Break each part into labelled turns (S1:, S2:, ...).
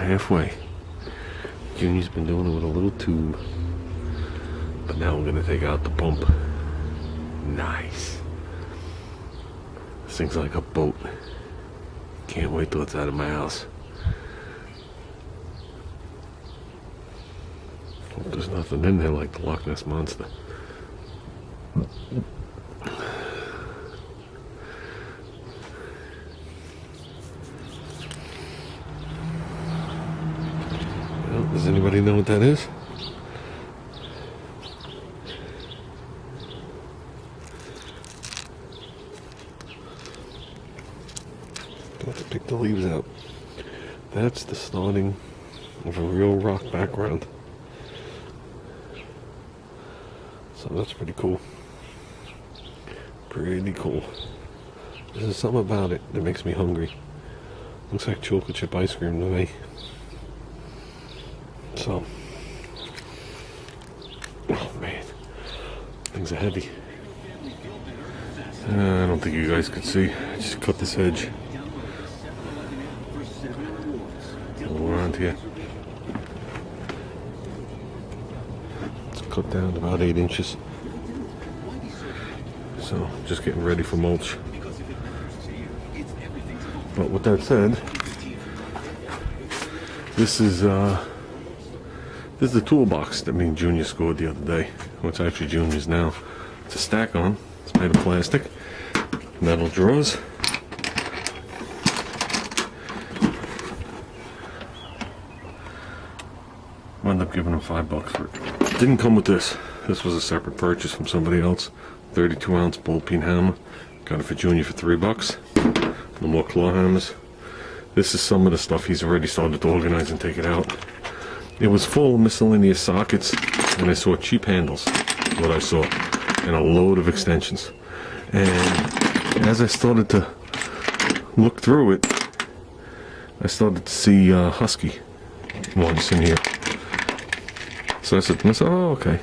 S1: halfway. Junior's been doing it with a little tube, but now we're gonna take out the pump. Nice. This thing's like a boat. Can't wait till it's out of my house. Hope there's nothing in there like the Loch Ness Monster. Well, does anybody know what that is? Got to pick the leaves out. That's the starting of a real rock background. So that's pretty cool. Pretty cool. There's something about it that makes me hungry. Looks like chocolate chip ice cream to me. So, oh man, things are heavy. I don't think you guys could see. I just cut this edge. Go around here. It's cut down to about 8 inches. So, just getting ready for mulch. But with that said, this is the toolbox that me and Junior scored the other day. Well, it's actually Junior's now. It's a stack on. It's made of plastic. Metal drawers. Wound up giving him $5 for it. Didn't come with this. This was a separate purchase from somebody else. 32-ounce ball peen hammer. Got it for Junior for $3. No more claw hammers. This is some of the stuff he's already started to organize and take it out. It was full of miscellaneous sockets, and I saw cheap handles, what I saw, and a load of extensions. And as I started to look through it, I started to see Husky ones in here. So I said to myself, oh, okay.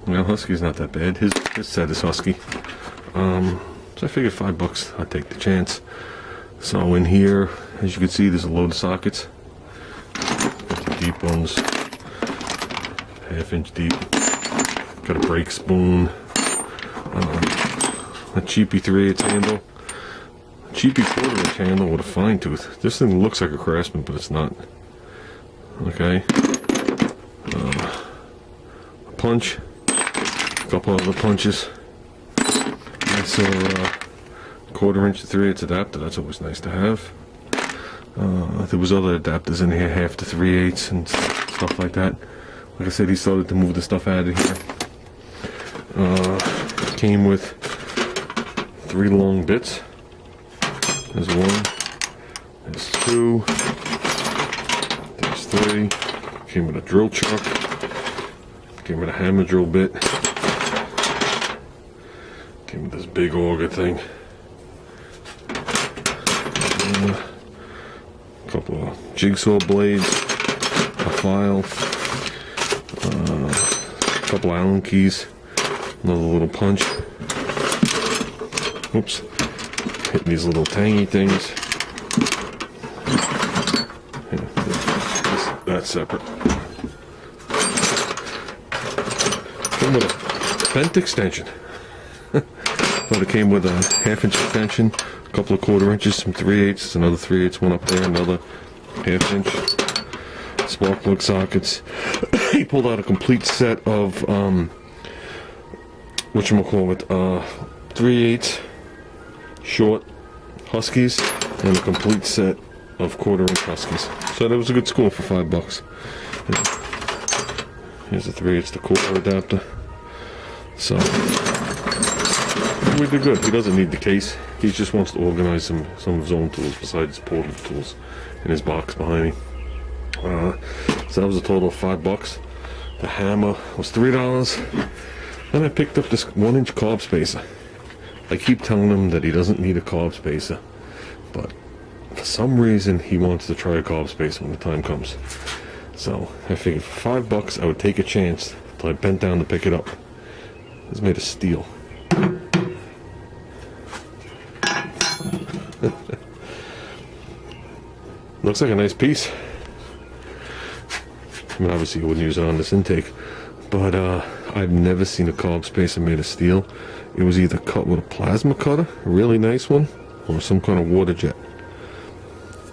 S1: Well, Husky's not that bad. His set is Husky. So I figured $5, I'd take the chance. So in here, as you can see, there's a load of sockets. Got the deep ones, 1/2 inch deep. Got a brake spoon. A cheapy 3/8 handle. A cheapy 1/4 inch handle with a fine tooth. This thing looks like a Craftsman, but it's not. Okay. A punch. A couple other punches. Nice little 1/4 inch to 3/8 adapter. That's always nice to have. There was other adapters in here, 1/2 to 3/8 and stuff like that. Like I said, he started to move the stuff out of here. Came with 3 long bits. There's 1. There's 2. There's 3. Came with a drill chuck. Came with a hammer drill bit. Came with this big auger thing. A couple of jigsaw blades. A file. A couple Allen keys. Another little punch. Oops. Hitting these little tangy things. Yeah, that's separate. Came with a bent extension. But it came with a 1/2 inch extension, a couple of 1/4 inches, some 3/8, another 3/8, one up there, another 1/2 inch. Spark plug sockets. He pulled out a complete set of whatchamacallit, 3/8 short Huskies and a complete set of 1/4 inch Huskies. So that was a good score for $5. Here's a 3/8 to 1/4 adapter. So we did good. He doesn't need the case. He just wants to organize some of his own tools besides portable tools in his box behind me. So that was a total of $5. The hammer was $3. Then I picked up this 1-inch carb spacer. I keep telling him that he doesn't need a carb spacer, but for some reason he wants to try a carb spacer when the time comes. So I figured for $5 I would take a chance until I bent down to pick it up. It's made of steel. Looks like a nice piece. I mean, obviously you wouldn't use it on this intake, but I've never seen a carb spacer made of steel. It was either cut with a plasma cutter, a really nice one, or some kind of water jet.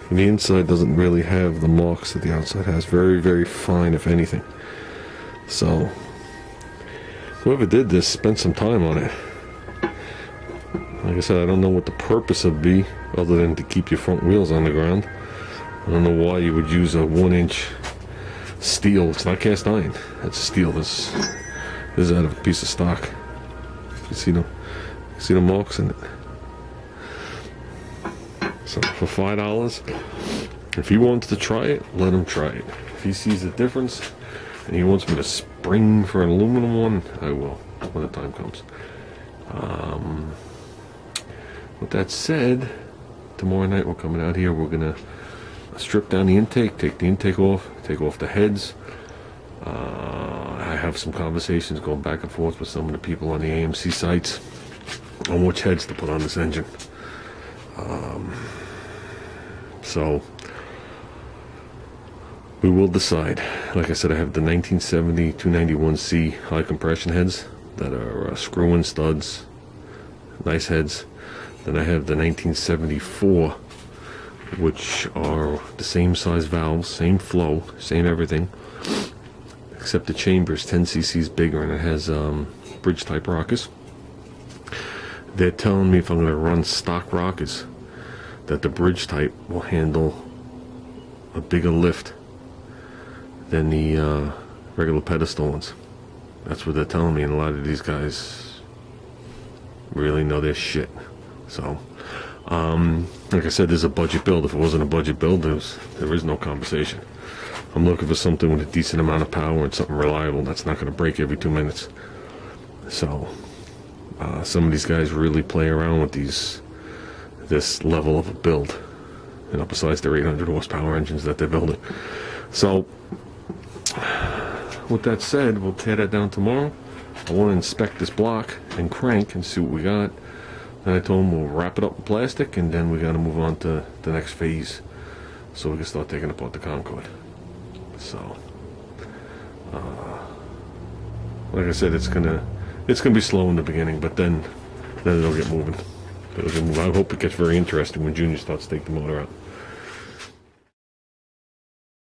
S1: And the inside doesn't really have the marks that the outside has. Very, very fine, if anything. So, whoever did this spent some time on it. Like I said, I don't know what the purpose would be, other than to keep your front wheels on the ground. I don't know why you would use a 1-inch steel. It's not cast iron. It's steel. This is out of a piece of stock. You see the marks in it. So for $5, if he wants to try it, let him try it. If he sees the difference and he wants me to spring for an aluminum one, I will when the time comes. With that said, tomorrow night we're coming out here. We're gonna strip down the intake, take the intake off, take off the heads. I have some conversations going back and forth with some of the people on the AMC sites on which heads to put on this engine. So we will decide. Like I said, I have the 1970 291C high compression heads that are screw-in studs, nice heads. Then I have the 1974, which are the same size valves, same flow, same everything, except the chamber is 10 cc's bigger and it has bridge type rockers. They're telling me if I'm going to run stock rockers that the bridge type will handle a bigger lift than the regular pedestal ones. That's what they're telling me, and a lot of these guys really know their shit. So, like I said, there's a budget build. If it wasn't a budget build, there is no conversation. I'm looking for something with a decent amount of power and something reliable that's not going to break every 2 minutes. So, some of these guys really play around with this level of a build, you know, besides their 800 horsepower engines that they're building. So, with that said, we'll tear that down tomorrow. I want to inspect this block and crank and see what we got. Then I told them we'll wrap it up with plastic, and then we got to move on to the next phase so we can start taking apart the Concorde. So, like I said, it's gonna be slow in the beginning, but then it'll get moving. I hope it gets very interesting when Junior starts to take the motor out.